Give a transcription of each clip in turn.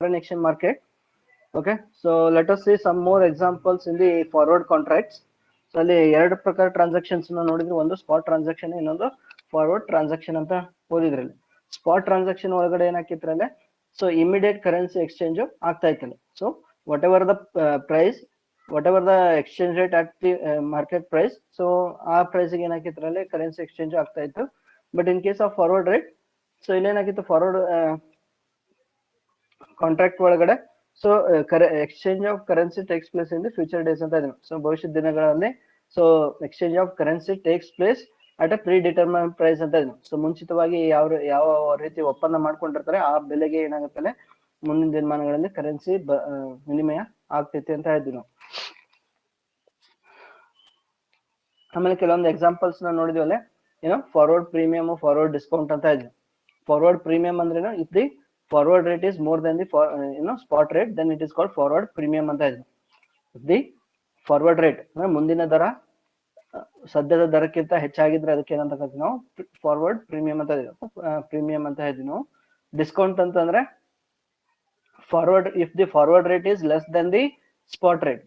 foreign exchange market. Okay, so let us see some more examples in the forward contracts. So ಅಲ್ಲಿ ಎರಡು ಪ್ರಕಾರ transactions ನೋಡಿದ್ರೆ, ಒಂದು spot transaction, ಇನ್ನೊಂದು forward transaction ಅಂತ ಓದಿದ್ರಲ್ಲಿ. ಸ್ಪಾಟ್ ಟ್ರಾನ್ಸಾಕ್ಷನ್ ಒಳಗಡೆ ಏನಾಕಿದ್ರಲ್ಲೇ, ಸೊ ಇಮಿಡಿಯೇಟ್ ಕರೆನ್ಸಿ ಎಕ್ಸ್ಚೇಂಜ್ ಆಗ್ತಾ ಇತ್ತಲ್ಲ. So whatever the price, whatever the exchange rate at the market price, so ಆ ಪ್ರೈಸ್ಗೆ ಏನಾಕಿದ್ರಲ್ಲೇ ಕರೆನ್ಸಿ ಎಕ್ಸ್ಚೇಂಜ್ ಆಗ್ತಾ ಇತ್ತು. But in case of forward rate, so ಇಲ್ಲೇನಾಗಿತ್ತು, ಫಾರ್ವರ್ಡ್ ಕಾಂಟ್ರಾಕ್ಟ್ ಒಳಗಡೆ, so exchange of currency takes place in the future days ಅಂತ ಇದೆ. So ಭವಿಷ್ಯದ ದಿನಗಳಲ್ಲಿ so exchange of currency takes place at a predetermine price ಅಂತ ಇದೆ. So ಮುಂಚಿತವಾಗಿ ಯಾವ ರೀತಿ ಒಪ್ಪಂದ ಮಾಡ್ಕೊಂಡಿರ್ತಾರೆ ಆ ಬೆಲೆಗೆ ಏನಾಗುತ್ತಲ್ಲ ಮುಂದಿನ ದಿನಮಾನಗಳಲ್ಲಿ ಕರೆನ್ಸಿ ವಿನಿಮಯ ಆಗ್ತೈತಿ ಅಂತ ಹೇಳಿದ್ವಿ ನಾವು. ಆಮೇಲೆ ಕೆಲವೊಂದು ಎಕ್ಸಾಂಪಲ್ಸ್ ನೋಡಿದ್ವಲ್ಲ, ಏನೋ ಫಾರ್ವರ್ಡ್ ಪ್ರೀಮಿಯಮ್, ಫಾರ್ವರ್ಡ್ ಡಿಸ್ಕೌಂಟ್ ಅಂತ ಇದೆ. ಫಾರ್ವರ್ಡ್ ಪ್ರೀಮಿಯಂ ಅಂದ್ರೆ if the forward rate is more than the spot rate, then it is called forward premium ಅಂತ ಇದೆ. ದಿ ಫಾರ್ವರ್ಡ್ ರೇಟ್ ಅಂದ್ರೆ ಮುಂದಿನ ದರ ಸದ್ಯದ ದರಕ್ಕಿಂತ ಹೆಚ್ಚಾಗಿದ್ರೆ ಅದಕ್ಕೆ ಏನಂತ ಕರಿತೀವಿ ನಾವು, ಫಾರ್ವರ್ಡ್ ಪ್ರೀಮಿಯಂ ಅಂತ ಇದೆ, ಪ್ರೀಮಿಯಂ ಅಂತ ಹೇಳ್ತೀವಿ ನಾವು. ಡಿಸ್ಕೌಂಟ್ ಅಂತಂದ್ರೆ forward, if the forward rate is less than the spot rate,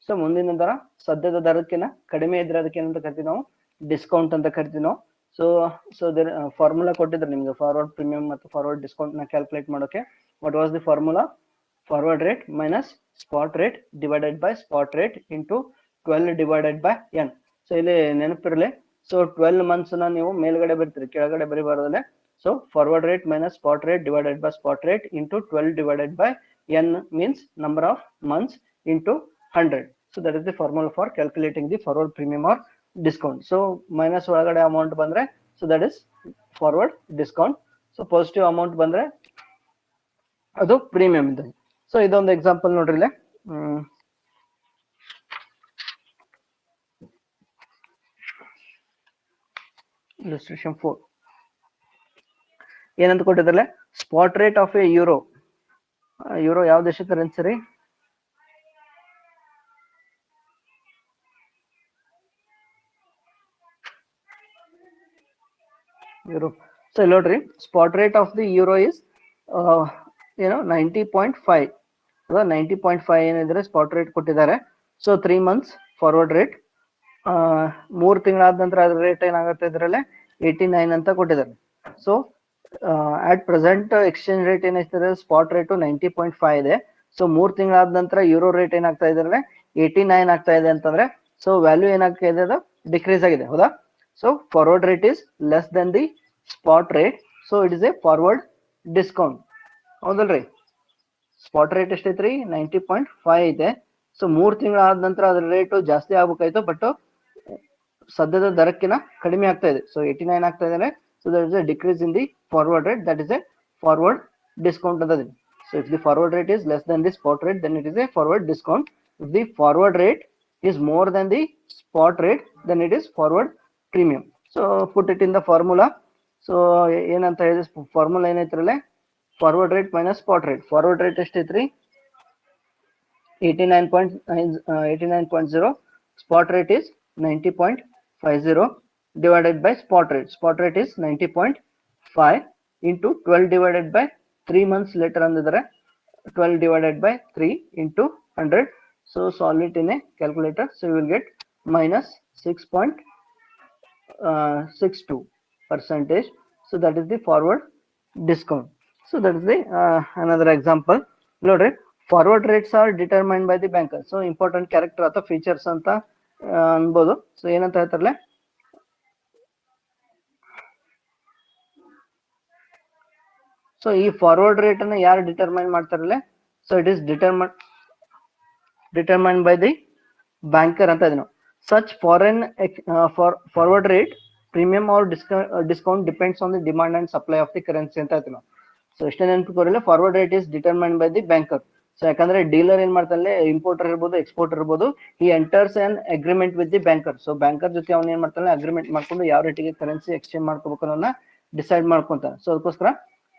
so ಮುಂದಿನ ದರ ಸದ್ಯದ ದರಕ್ಕಿಂತ ಕಡಿಮೆ ಇದ್ರೆ ಅದಕ್ಕೆ ಏನಂತ ಕರಿತೀವಿ ನಾವು, ಡಿಸ್ಕೌಂಟ್ ಅಂತ ಕರಿತೀವಿ ನಾವು. ಸೊ ಫಾರ್ಮುಲಾ ಕೊಟ್ಟಿದ್ರೆ ನಿಮ್ಗೆ ಫಾರ್ವರ್ಡ್ ಪ್ರೀಮಿಯಂ ಮತ್ತು ಫಾರ್ವರ್ಡ್ ಡಿಸ್ಕೌಂಟ್ ನ ಕ್ಯಾಲ್ಕುಲೇಟ್ ಮಾಡೋಕೆ. What was the formula? Forward rate minus spot rate divided by spot rate into 12 divided by N. So ಇಲ್ಲಿ ನೆನಪಿರಲಿ, ಸೊ 12 ಮಂತ್ಸ್ ನ ನೀವು ಮೇಲ್ಗಡೆ ಬರ್ತೀರಿ, ಕೆಳಗಡೆ ಬರೀಬಾರ್ದಲ್ಲೇ. So forward rate minus spot rate divided by spot rate into 12 divided by N means number of months into 100. So that is the formula for calculating the forward premium or discount. So minus ಒಳಗಡೆ amount ಬಂದ್ರೆ so that is forward discount. So positive amount ಬಂದ್ರೆ ಅದು premium ಇದೆ. So ಇದೊಂದು example ನೋಡ್ರಿ ಇಲ್ಲಿ. Illustration 4 ಏನಂತ ಕೊಟ್ಟಿದ್ರಲ್ಲ, spot rate of a euro. Euro ಯಾವ ದೇಶದ ಕರೆನ್ಸಿ ರೀ? ಯೂರೋ. ಸೊ ಇಲ್ಲಿ ನೋಡ್ರಿ, spot rate of the euro is 90.5. 90.5 ಏನಿದ್ರೆ ಸ್ಪಾಟ್ ರೇಟ್ ಕೊಟ್ಟಿದ್ದಾರೆ. ಸೊ 3 ಮಂತ್ಸ್ ಫಾರ್ವರ್ಡ್ ರೇಟ್, 3 ತಿಂಗಳಾದ ನಂತರ ಅದ್ರ ರೇಟ್ ಏನಾಗುತ್ತೆ ಇದ್ರಲ್ಲೇ 89 ಅಂತ ಕೊಟ್ಟಿದ್ದಾರೆ. So at present exchange rate ಏನಾಗ್ತದೆ, ಸ್ಪಾಟ್ ರೇಟು 90.5 ಇದೆ. ಸೊ 3 ತಿಂಗಳಾದ ನಂತರ ಯೂರೋ ರೇಟ್ ಏನಾಗ್ತಾ ಇದೆ, 89 ಆಗ್ತಾ ಇದೆ ಅಂತಂದ್ರೆ ಸೊ ವ್ಯಾಲ್ಯೂ ಏನಾಗ್ತಾ ಇದೆ, ಅದು ಡಿಕ್ರೀಸ್ ಆಗಿದೆ, ಹೌದಾ? So forward rate is less than the spot rate, so it is A forward discount, ಹೌದಲ್ರಿ? ಸ್ಪಾಟ್ ರೇಟ್ ಎಷ್ಟೈತ್ರಿ? 90.5 ಇದೆ. ಸೊ 3 ತಿಂಗಳಾದ ನಂತರ ಅದ್ರ ರೇಟು ಜಾಸ್ತಿ ಆಗ್ಬೇಕಾಯ್ತು, ಬಟ್ ಸದ್ಯದ ದರಕ್ಕಿಂತ ಕಡಿಮೆ ಆಗ್ತಾ ಇದೆ. ಸೊ 89 ಆಗ್ತಾ ಇದೆ. So that is A decrease in the forward rate, that is A forward discount ಅಂತ ಇದೆ. So if the forward rate is less than the spot rate, then it is a forward discount. If the forward rate is more than the spot rate, then it is forward premium. So put it in the formula. So ಏನಂತ ಹೇಳಿದ್ರೆ formula ಏನೈತ್ರಲ್ಲ, forward rate minus spot rate. Forward rate ಎಷ್ಟೈತ್ರಿ? 89.0. Spot rate is 90.50 divided by spot rate. Spot rate is 90.5 into 12 divided by 3 months later ಅಂದಿದ್ರೆ 12 divided by 3 into 100. So solve it in a calculator. So you will get minus 6.62%. So that is the forward discount. So that is the another example. Note, forward rates are determined by the banker. So important character ಅಥವಾ features ಅಂತ ಅನ್ಬೋದು. So ಏನಂತ ಹೇಳ್ತಾರಲ್ಲ, so ಈ forward rate ಅನ್ನು ಯಾರು determine ಮಾಡ್ತಾರಲ್ಲ, so it is determine by the banker ಅಂತ ಇದೆ. Such forward rate premium or discount depends on the demand and supply of the currency ಅಂತ ಹೇಳ್ತೀವಿ ನಾವು. ಸೊ ಎಷ್ಟೇ ನೆನಪಿಕೋರಿಲ್ಲ, forward rate is determine by the banker. So ಯಾಕಂದ್ರೆ dealer ಏನ್ ಮಾಡ್ತಾನೆ, ಇಂಪೋರ್ಟರ್ ಇರ್ಬೋದು, ಎಕ್ಸ್ಪೋರ್ಟರ್ ಇರ್ಬೋದು, ಈ enters an agreement with the banker. So banker ಜೊತೆ ಅವ್ನು ಏನ್ ಮಾಡ್ತಾನೆ, ಅಗ್ರಿಮೆಂಟ್ ಮಾಡ್ಕೊಂಡು ಯಾವ ರೇಟಿಗೆ ಕರೆನ್ಸಿ ಎಕ್ಸ್ಚೇಂಜ್ ಮಾಡ್ಕೋಬೇಕು ಅನ್ನೋದನ್ನ ಡಿಸೈಡ್ ಮಾಡ್ಕೊಂತಾನೆ. ಸೊ ಅದಕ್ಕೋಸ್ಕರ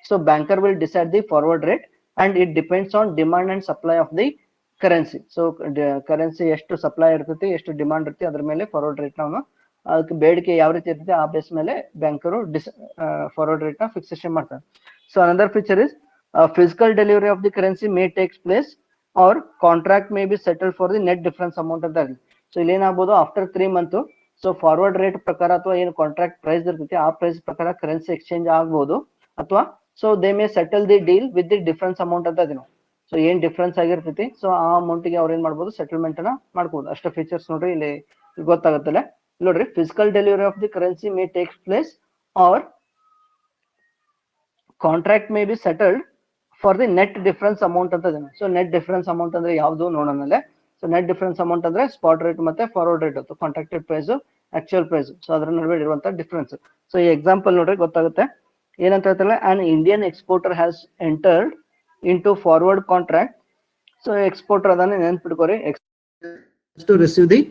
so banker will decide the forward rate and it depends on demand and supply of the currency. So currency ಎಷ್ಟು ಸಪ್ಲೈ ಇರ್ತೈತಿ, ಎಷ್ಟು ಡಿಮಾಂಡ್ ಇರ್ತೈತಿ, ಅದ್ರ ಮೇಲೆ ಫಾರ್ವರ್ಡ್ ರೇಟ್ ನಾವು ಅದಕ್ಕೆ ಬೇಡಿಕೆ ಯಾವ ರೀತಿ ಇರ್ತೈತಿ ಆ ಬೇಸ್ ಮೇಲೆ ಬ್ಯಾಂಕರು ಫಾರ್ವರ್ಡ್ ರೇಟ್ ನ ಫಿಕ್ಸೇಷನ್ ಮಾಡ್ತಾರೆ. So another feature is physical delivery of the currency may take place or contract may be settled for the net difference amount ಅಂತ ಇದೆ. ಸೊ ಇಲ್ಲಿ ಏನಾಗಬಹುದು after 3 month so forward rate ಪ್ರಕಾರ ಅಥವಾ ಏನು contract price ಇರ್ತೈತಿ ಆ ಪ್ರೈಸ್ ಪ್ರಕಾರ ಕರೆನ್ಸಿ ಎಕ್ಸ್ಚೇಂಜ್ ಆಗಬಹುದು ಅಥವಾ so they may settle the deal with the difference amount ಅಂತ ಇದೆ. ಸೊ ಏನ್ ಡಿಫರೆನ್ಸ್ ಆಗಿರ್ತೈತಿ ಸೊ ಆ ಅಮೌಂಟ್ ಗೆ ಅವ್ರು ಏನ್ ಮಾಡ್ಬೋದು ಸೆಟಲ್ಮೆಂಟ್ ಅನ್ನ ಮಾಡ್ಬೋದು. ಅಷ್ಟ ಫೀಚರ್ಸ್ ನೋಡ್ರಿ ಇಲ್ಲಿ ಗೊತ್ತಾಗುತ್ತಲ್ಲ. ನೋಡ್ರಿ physical delivery of the currency may takes place or contract may be settled for the net difference amount ಅಂತ ಇದೆ. ಸೊ ನೆಟ್ ಡಿಫರೆನ್ಸ್ ಅಮೌಂಟ್ ಅಂದ್ರೆ ಯಾವ್ದು ನೋಡೋಣ. ಸೊ ನೆಟ್ ಡಿಫರೆನ್ಸ್ ಅಮೌಂಟ್ ಅಂದ್ರೆ ಸ್ಪಾಟ್ ರೇಟ್ ಮತ್ತೆ ಫಾರ್ವರ್ಡ್ ರೇಟ್ ಅಥವಾ contracted price actual price. So ಅದ್ರ ನಡುವೆ ಇರುವಂತ ಡಿಫರೆನ್ಸ್. ಸೊ ಈ ಎಕ್ಸಾಂಪಲ್ ನೋಡ್ರಿ ಗೊತ್ತಾಗುತ್ತೆ ಏನಂತ ಹೇಳ್ತಾರೆ. An Indian exporter has entered into forward contract. So exporter ಅದನ್ನ ನೆನ್ಪಿಟ್ಕೋರಿ to receive the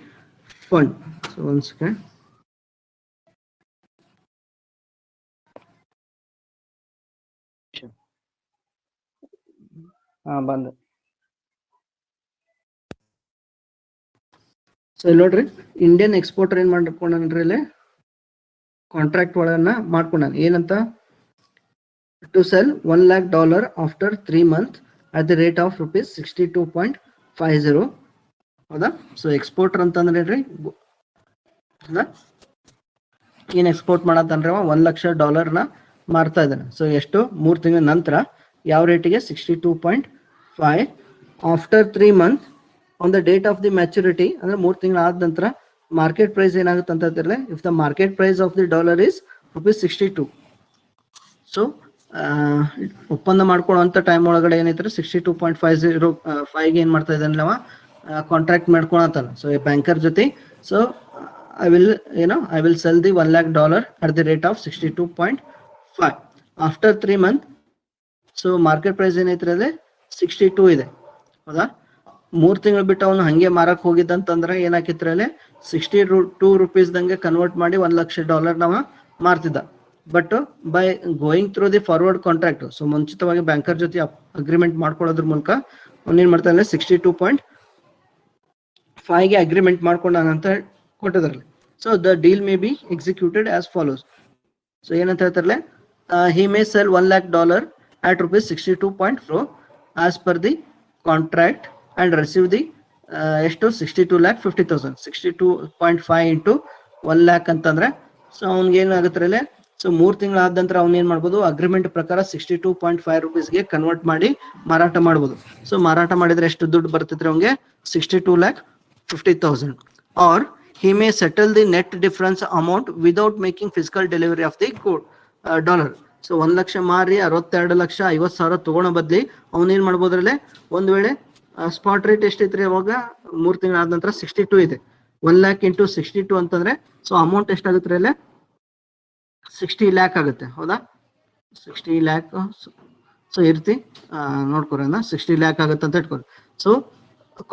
fund. So one second. ಬಂದ. ಸೊ ಇಲ್ಲಿ ನೋಡ್ರಿ ಇಂಡಿಯನ್ ಎಕ್ಸ್ಪೋರ್ಟರ್ ಏನ್ ಮಾಡ್ಕೊಂಡ್ರಿ ಇಲ್ಲಿ ಕಾಂಟ್ರಾಕ್ಟ್ ಒಳಗನ್ನ ಮಾಡ್ಕೊಂಡ ಏನಂತ to sell $1 lakh after 3 months at the rate of ₹62.50. ಹೌದಾ. ಸೊ ಎಕ್ಸ್ಪೋರ್ಟರ್ ಅಂತಂದ್ರೆ ಏನ್ರಿ ಏನ್ ಎಕ್ಸ್ಪೋರ್ಟ್ ಮಾಡತ್ತಂದ್ರೆ $1 lakh ನ ಮಾರ್ತಾ ಇದ್ದಾನೆ. ಸೊ ಎಷ್ಟು 3 ತಿಂಗಳ ನಂತರ ಯಾವ ರೇಟಿಗೆ 62.5 after 3 months on the date of the maturity ಅಂದ್ರೆ 3 ತಿಂಗಳ ಆದ ನಂತರ ಮಾರ್ಕೆಟ್ ಪ್ರೈಸ್ ಏನಾಗುತ್ತೆ ಅಂತ ಹೇಳ್ತಿರಲ್ಲ. If the market price of the dollar is ₹62. So ಒಪ್ಪಂದ ಮಾಡ್ಕೊಳ್ಳುವಂತ ಟೈಮ್ ಒಳಗಡೆ ಏನೈತ್ರಿ 62.5 ಏನ್ ಮಾಡ್ತಾ ಇದ್ದಾನೆ ಅವ ಕಾಂಟ್ರಾಕ್ಟ್ ಮಾಡ್ಕೊಳತ್ತಾನ. ಸೊ ಬ್ಯಾಂಕರ್ ಜೊತೆ. So I will sell the $1 lakh at the rate of 62.5 after 3 months. So market price ಏನೈತ್ರಿ ಅದೇ 62 ಇದೆ. ಹೌದಾ. 3 ತಿಂಗಳು ಬಿಟ್ಟು ಅವನು ಹಂಗೆ ಮಾರಕ್ ಹೋಗಿದ್ದಂತಂದ್ರೆ ಏನಾಕಿತ್ರ ಅಲ್ಲಿ 62 rupees ದಂಗೆ ಕನ್ವರ್ಟ್ ಮಾಡಿ $1 lakh ನಾವ ಮಾರ್ತಿದ್ದ. But by going through the forward contract. So ಮುಂಚಿತವಾಗಿ ಬ್ಯಾಂಕರ್ ಜೊತೆ ಅಗ್ರಿಮೆಂಟ್ ಮಾಡ್ಕೊಳ್ಳೋದ್ರ ಮೂಲಕ ಅವನೇನ್ ಮಾಡ್ತಾನೆ 62.5 ಗೆ ಅಗ್ರಿಮೆಂಟ್ ಮಾಡ್ಕೊಂಡಂತ ಕೊಟ್ಟಿದ್ರಲ್ಲಿ. So the deal may be executed as follows. So ಏನಂತ ಹೇಳ್ತಾರಲ್ಲ he may sell $1 lakh at ₹62.4 as per the contract and receive the ಎಷ್ಟು 62,50,000. 62.5 into 1 lakh ಅಂತಂದ್ರೆ ಸೊ ಅವ್ನಿಗೆ ಏನಾಗುತ್ತೆ ಅಲ್ಲೇ. ಸೊ 3 ತಿಂಗಳ ಆದ ನಂತರ ಅವ್ನ ಏನ್ ಮಾಡ್ಬೋದು ಅಗ್ರಿಮೆಂಟ್ ಪ್ರಕಾರ 62.5 rupeesಗೆ ಕನ್ವರ್ಟ್ ಮಾಡಿ ಮಾರಾಟ ಮಾಡ್ಬೋದು. ಸೊ ಮಾರಾಟ ಮಾಡಿದ್ರೆ ಎಷ್ಟು ದುಡ್ಡು ಬರ್ತೈತ್ರಿ ಅವ್ನಿಗೆ 62,50,000. Or he may settle the net difference amount without making physical delivery of the dollar. So 1 lakh ಮಾರಿ 62,50,000 ತಗೊಳ್ಳೋ ಬದ್ಲಿ ಅವನೇನ್ ಮಾಡ್ಬೋದ್ರಲ್ಲೇ ಒಂದ್ ವೇಳೆ ಸ್ಪಾಟ್ ರೇಟ್ ಎಷ್ಟೈತ್ರಿ ಅವಾಗ 3 ತಿಂಗಳ ಆದ ನಂತರ 62 ಇದೆ. 1 lakh into 62 ಅಂತಂದ್ರೆ ಸೊ ಅಮೌಂಟ್ ಎಷ್ಟಾಗುತ್ತೆ ಅಲ್ಲೇ 60 lakh ಆಗುತ್ತೆ. ಹೌದಾ. 60 lakh. ಸೊ ಇರ್ತಿ ನೋಡ್ಕೊರೋಣ 60 lakh ಆಗುತ್ತೆ ಅಂತ ಇಟ್ಕೊರಿ. ಸೊ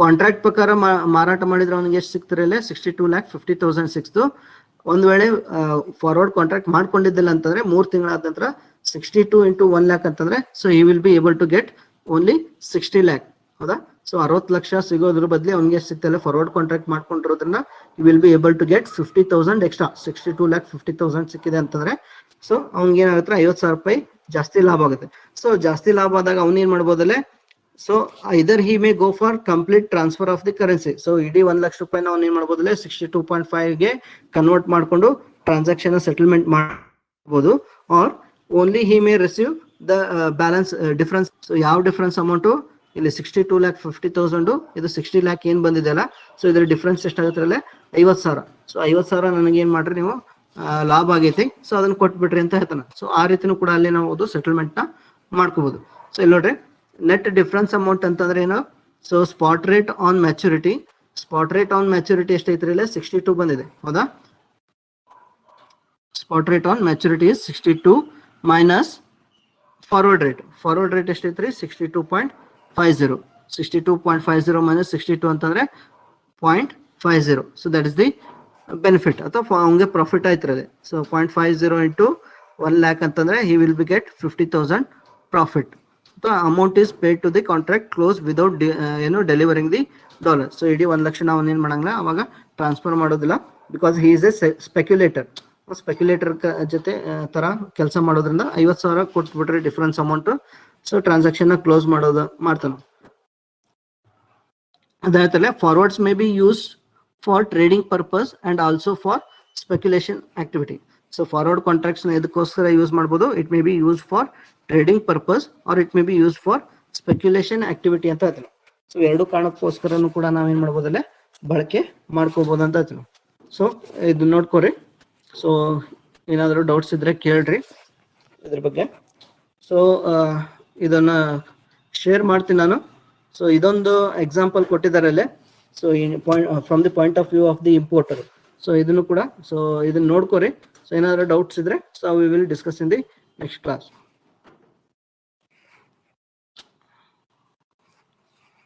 ಕಾಂಟ್ರಾಕ್ಟ್ ಪ್ರಕಾರ ಮಾರಾಟ ಮಾಡಿದ್ರೆ ಅವನಿಗೆ ಎಷ್ಟು ಸಿಗ್ತಾರೆ ಅಲ್ಲೇ 62,50,000 ಸಿಕ್ತು. ಒಂದ್ ವೇಳೆ ಫಾರ್ವರ್ಡ್ ಕಾಂಟ್ರಾಕ್ಟ್ ಮಾಡ್ಕೊಂಡಿದ್ದಿಲ್ಲ ಅಂತಂದ್ರೆ 3 ತಿಂಗಳಾದ ನಂತರ 62 into 1 lakh ಅಂತಂದ್ರೆ so he will be able to get only 60 lakh. ಹೌದಾ. ಸೊ 60 ಲಕ್ಷ ಸಿಗೋದ್ರ ಬದ್ಲಿ ಅವ್ನಿಗೆ ಸಿಗ್ತಲ್ಲ ಫಾರ್ವರ್ಡ್ ಕಾಂಟ್ರಾಕ್ಟ್ ಮಾಡ್ಕೊಂಡಿರೋದ್ರಿಂದ he will be able to get 50,000 extra. 62,50,000 ಸಿಕ್ಕಿದೆ ಅಂತಂದ್ರೆ ಸೊ ಅವ್ನಿಗೆ ಏನಾಗುತ್ತೆ 50,000 ರೂಪಾಯಿ ಜಾಸ್ತಿ ಲಾಭ ಆಗುತ್ತೆ. ಸೊ ಜಾಸ್ತಿ ಲಾಭ ಆದಾಗ ಅವ್ನ ಏನ್ ಮಾಡ್ಬೋದಲ್ಲೇ so either he may go for complete transfer of the currency. So ಇಡೀ 1 ಲಕ್ಷ ರೂಪಾಯಿನ ಅವ್ನ ಏನ್ ಮಾಡ್ಬೋದಲ್ಲೇ 62.5 ಗೆ ಕನ್ವರ್ಟ್ ಮಾಡ್ಕೊಂಡು ಟ್ರಾನ್ಸಾಕ್ಷನ್ ಸೆಟಲ್ಮೆಂಟ್ ಮಾಡಬಹುದು. Are only he may receive the balance difference. So ಯಾವ ಡಿಫರೆನ್ಸ್ ಅಮೌಂಟ್ ಇಲ್ಲಿ 62,50,000 ಇದು 60 lakh ಏನ್ ಬಂದಿದೆ ಅಲ್ಲ. ಸೊ ಇದ್ರ ಡಿಫರೆನ್ಸ್ ಎಷ್ಟಾಗುತ್ತೆ ಅಲ್ಲೇ 50,000. ಸೊ 50,000 ನನಗೆ ಏನ್ ಮಾಡ್ರಿ ನೀವು ಲಾಭ ಆಗೈತಿ ಸೊ ಅದನ್ನ ಕೊಟ್ಬಿಟ್ರಿ ಅಂತ ಹೇಳ್ತಾನೆ. ಸೊ ಆ ರೀತಿನೂ ಕೂಡ ಅಲ್ಲಿ ನಾವು ಸೆಟಲ್ಮೆಂಟ್ ನ ಮಾಡ್ಕೋಬಹುದು. ಸೊ ಇಲ್ಲಿ ನೋಡ್ರಿ ನೆಟ್ ಡಿಫರೆನ್ಸ್ ಅಮೌಂಟ್ ಅಂತಂದ್ರೆ ಏನು. So spot rate on maturity. Spot rate on maturity ಎಷ್ಟೈತ್ರಿ ಇಲ್ಲ 62 ಬಂದಿದೆ. ಹೌದಾ. Spot rate on maturity is 62 minus forward rate. Forward rate ಎಷ್ಟೈತ್ರಿ 62.50. 62.50 ಮೈನಸ್ 62 ಅಂತಂದ್ರೆ 0.50. So that is the benefit ಅಥವಾ ಅವನಿಗೆ ಪ್ರಾಫಿಟ್ ಆಯ್ತಿರದೆ. ಸೊ 0.50 into 1 lakh ಅಂತಂದ್ರೆ he will be get 50,000 profit. So amount is paid to the contract close without delivering the dollar. So ಇಡೀ 1 ಲಕ್ಷ ನಾವು ಏನ್ ಮಾಡಂಗಿಲ್ಲ ಅವಾಗ ಟ್ರಾನ್ಸ್ಫರ್ ಮಾಡೋದಿಲ್ಲ because he is a speculator. Speculator ಜೊತೆ ತರ ಕೆಲಸ ಮಾಡೋದ್ರಿಂದ 50,000 ಕೊಟ್ಬಿಟ್ರೆ difference amount so transaction close ಮಾಡ್ತಾನೆ. ಅದಾಯ್ತಲ್ಲ, forwards may be use for trading purpose and also for speculation activity. So forward contracts ನ ಇದಕ್ಕೋಸ್ಕರ ಯೂಸ್ ಮಾಡಬಹುದು. It may be use for trading purpose or it may be use for speculation activity ಅಂತ ಹೇಳ್ತೀನಿ. So ಎರಡು ಕಾರಣಕ್ಕೋಸ್ಕರನು ಕೂಡ ನಾವೇನ್ ಮಾಡ್ಬೋದಲ್ಲ, ಬಳಕೆ ಮಾಡ್ಕೋಬಹುದು ಅಂತ ಹೇಳ್ತೀನಿ. ಸೊ ಇದು ನೋಡ್ಕೋರಿ. ಸೊ ಏನಾದರೂ ಡೌಟ್ಸ್ ಇದ್ರೆ ಕೇಳ್ರಿ ಇದ್ರ ಬಗ್ಗೆ. ಸೊ ಇದನ್ನ ಶೇರ್ ಮಾಡ್ತೀನಿ ನಾನು. ಸೊ ಇದೊಂದು ಎಕ್ಸಾಂಪಲ್ ಕೊಟ್ಟಿದ್ದಾರೆ ಅಲ್ಲೇ. So from the point of view of the importer. So ಇದನ್ನು ಕೂಡ, ಸೊ ಇದನ್ನ ನೋಡ್ಕೋರಿ. ಸೊ ಏನಾದರೂ ಡೌಟ್ಸ್ ಇದ್ರೆ so we will discuss in the next class.